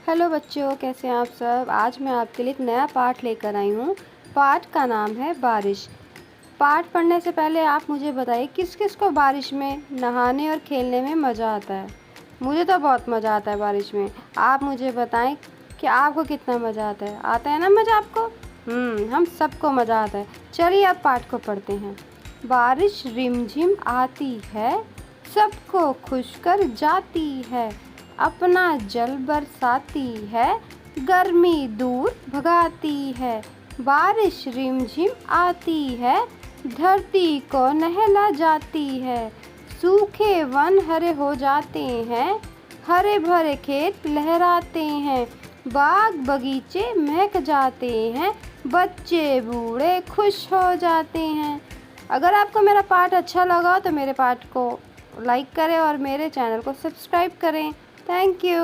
Hello बच्चों, कैसे हैं आप सब। आज मैं आपके लिए एक नया पाठ लेकर आई हूँ। पाठ का नाम है बारिश। पाठ पढ़ने से पहले आप मुझे बताइए किस किस को बारिश में नहाने और खेलने में मज़ा आता है। मुझे तो बहुत मज़ा आता है बारिश में। आप मुझे बताएं कि आपको कितना मज़ा आता है ना मज़ा आपको। हम सबको मज़ा आता है। चलिए अब पाठ को पढ़ते हैं। बारिश रिमझिम आती है, सबको खुश कर जाती है। अपना जल बरसाती है, गर्मी दूर भगाती है। बारिश रिमझिम आती है, धरती को नहला जाती है। सूखे वन हरे हो जाते हैं, हरे भरे खेत लहराते हैं। बाग बगीचे महक जाते हैं, बच्चे बूढ़े खुश हो जाते हैं। अगर आपको मेरा पाठ अच्छा लगा तो मेरे पाठ को लाइक करें और मेरे चैनल को सब्सक्राइब करें। Thank you.